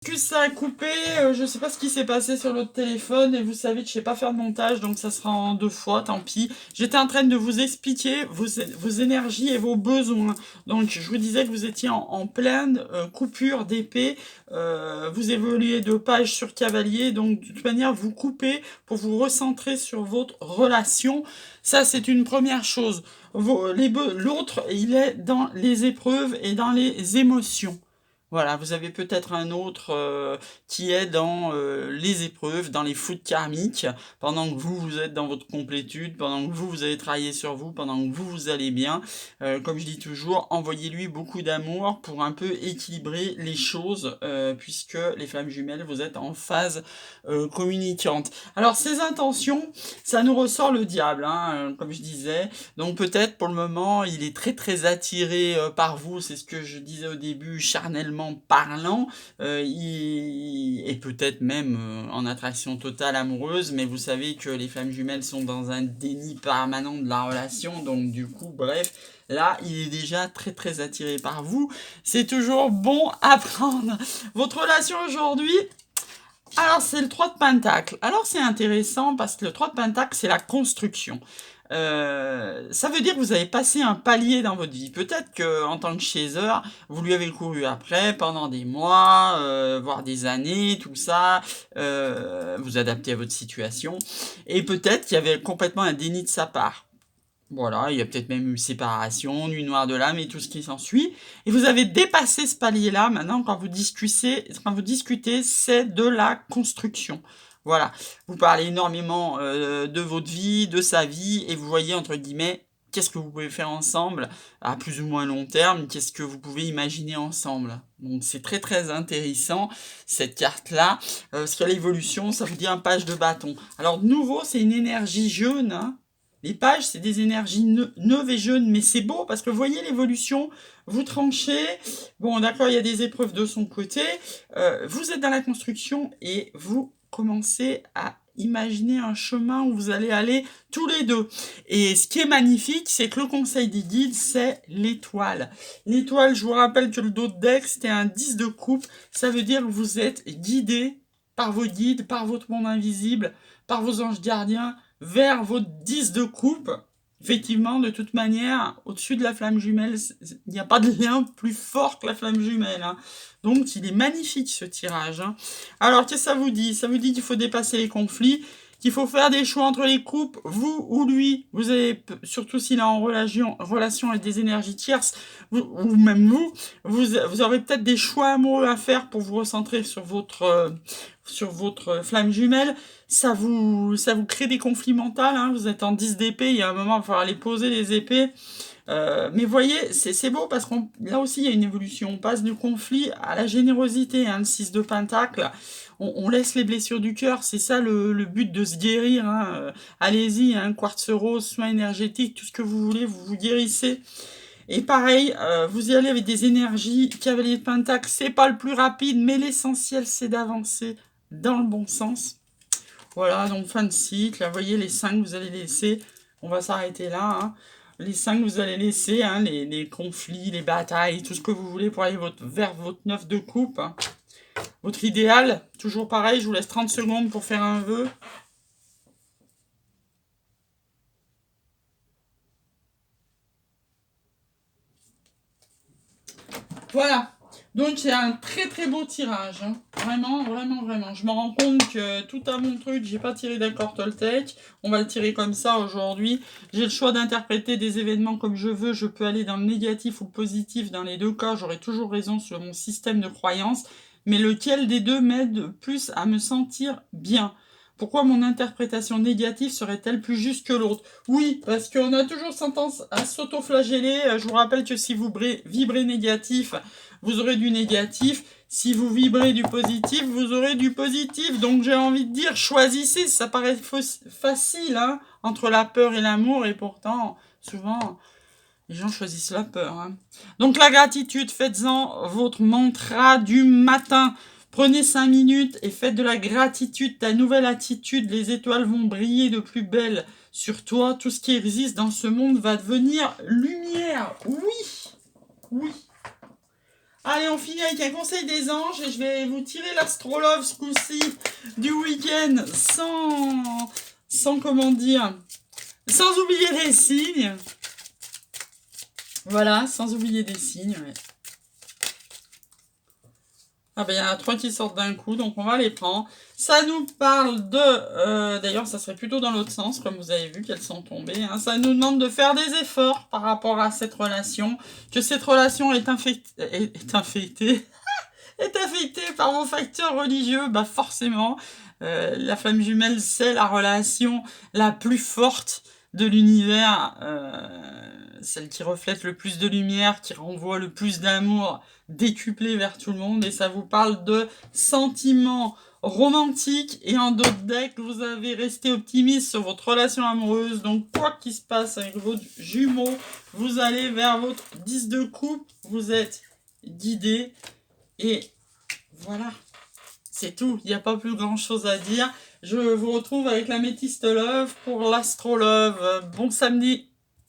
Que ça a coupé, je sais pas ce qui s'est passé sur l'autre téléphone et vous savez que je sais pas faire de montage donc ça sera en 2 fois, tant pis. J'étais en train de vous expliquer vos énergies et vos besoins. Donc je vous disais que vous étiez en pleine coupure d'épée, vous évoluez de page sur cavalier, donc de toute manière vous coupez pour vous recentrer sur votre relation. Ça c'est une première chose. L'autre, il est dans les épreuves et dans les émotions. Voilà, vous avez peut-être un autre qui est dans les épreuves, dans les foudres karmiques, pendant que vous, vous êtes dans votre complétude, pendant que vous allez travailler sur vous, pendant que vous allez bien. Comme je dis toujours, envoyez-lui beaucoup d'amour pour un peu équilibrer les choses, puisque les flammes jumelles, vous êtes en phase communicante. Alors, ces intentions, ça nous ressort le diable, hein, comme je disais. Donc peut-être pour le moment, il est très très attiré par vous, c'est ce que je disais au début, charnellement parlant, et peut-être même en attraction totale amoureuse, mais vous savez que les flammes jumelles sont dans un déni permanent de la relation, donc du coup, bref, là, il est déjà très très attiré par vous. C'est toujours bon à prendre. Votre relation aujourd'hui, alors c'est le 3 de Pentacle. Alors c'est intéressant parce que le 3 de Pentacle, c'est la construction. Ça veut dire que vous avez passé un palier dans votre vie. Peut-être que en tant que chaser, vous lui avez couru après pendant des mois, voire des années, tout ça. Vous adaptez à votre situation. Et peut-être qu'il y avait complètement un déni de sa part. Voilà, il y a peut-être même eu séparation, nuit noire de l'âme et tout ce qui s'ensuit. Et vous avez dépassé ce palier-là. Maintenant, quand vous discutez, c'est de la construction. Voilà, vous parlez énormément de votre vie, de sa vie, et vous voyez, entre guillemets, qu'est-ce que vous pouvez faire ensemble à plus ou moins long terme, qu'est-ce que vous pouvez imaginer ensemble. Donc c'est très très intéressant, cette carte-là, parce qu'à l'évolution, ça vous dit un page de bâton. Alors de nouveau, c'est une énergie jaune, hein. Les pages, c'est des énergies neuves et jeunes, mais c'est beau parce que vous voyez l'évolution, vous tranchez. Bon, d'accord, il y a des épreuves de son côté. Vous êtes dans la construction et vous commencez à imaginer un chemin où vous allez aller tous les deux. Et ce qui est magnifique, c'est que le conseil des guides, c'est l'étoile. L'étoile, je vous rappelle que le dos de deck, c'était un 10 de coupe. Ça veut dire que vous êtes guidé par vos guides, par votre monde invisible, par vos anges gardiens, vers votre 10 de coupe. Effectivement, de toute manière, au-dessus de la flamme jumelle, il n'y a pas de lien plus fort que la flamme jumelle, hein. Donc, il est magnifique ce tirage, hein. Alors, qu'est-ce que ça vous dit? Ça vous dit qu'il faut dépasser les conflits, qu'il faut faire des choix entre les couples, vous ou lui. Vous avez, surtout s'il est en relation avec des énergies tierces, ou même vous aurez peut-être des choix amoureux à faire pour vous recentrer sur votre flamme jumelle. Ça vous crée des conflits mentaux, hein. Vous êtes en 10 d'épée, il y a un moment, il va falloir aller poser les épées. Mais vous voyez, c'est beau parce qu'on là aussi il y a une évolution. On passe du conflit à la générosité, hein, le 6 de Pentacle. On laisse les blessures du cœur, c'est ça le but de se guérir, hein. Allez-y, hein, quartz rose, soins énergétiques, tout ce que vous voulez, vous vous guérissez. Et pareil, vous y allez avec des énergies. Cavalier de Pentacle, c'est pas le plus rapide, mais l'essentiel c'est d'avancer dans le bon sens. Voilà, donc fin de cycle. Vous voyez, les 5 vous allez laisser. On va s'arrêter là, hein. Les 5 vous allez laisser, hein, les conflits, les batailles, tout ce que vous voulez pour aller vers votre 9 de coupe, hein. Votre idéal, toujours pareil, je vous laisse 30 secondes pour faire un vœu. Voilà. Donc c'est un très très beau tirage, hein. Vraiment, vraiment, vraiment. Je me rends compte que tout à mon truc, j'ai pas tiré d'accord Toltec. On va le tirer comme ça aujourd'hui. J'ai le choix d'interpréter des événements comme je veux. Je peux aller dans le négatif ou le positif. Dans les deux cas, j'aurai toujours raison sur mon système de croyance. Mais lequel des deux m'aide plus à me sentir bien? Pourquoi mon interprétation négative serait-elle plus juste que l'autre? Oui, parce qu'on a toujours tendance à s'auto-flageller. Je vous rappelle que si vous vibrez négatif, vous aurez du négatif. Si vous vibrez du positif, vous aurez du positif. Donc j'ai envie de dire, choisissez. Ça paraît facile, hein, entre la peur et l'amour. Et pourtant, souvent, les gens choisissent la peur, hein. Donc la gratitude, faites-en votre mantra du matin. Prenez 5 minutes et faites de la gratitude ta nouvelle attitude. Les étoiles vont briller de plus belle sur toi. Tout ce qui existe dans ce monde va devenir lumière. Oui, oui. Allez, on finit avec un conseil des anges et je vais vous tirer l'astrologue ce coup-ci du week-end sans comment dire, sans oublier des signes. Voilà, sans oublier des signes, ouais. Ah ben, il y en a 3 qui sortent d'un coup, donc on va les prendre. Ça nous parle de... D'ailleurs, ça serait plutôt dans l'autre sens, comme vous avez vu qu'elles sont tombées. Hein. Ça nous demande de faire des efforts par rapport à cette relation, que cette relation est infectée, est affectée par vos facteurs religieux, bah forcément. La flamme jumelle, c'est la relation la plus forte de l'univers, celle qui reflète le plus de lumière, qui renvoie le plus d'amour décuplé vers tout le monde, et ça vous parle de sentiments romantiques, et en d'autres decks, vous avez resté optimiste sur votre relation amoureuse, donc quoi qu'il se passe avec vos jumeaux, vous allez vers votre 10 de coupe, vous êtes guidé, et voilà, c'est tout, il n'y a pas plus grand chose à dire. Je vous retrouve avec la Métiste Love pour l'Astro Love. Bon samedi!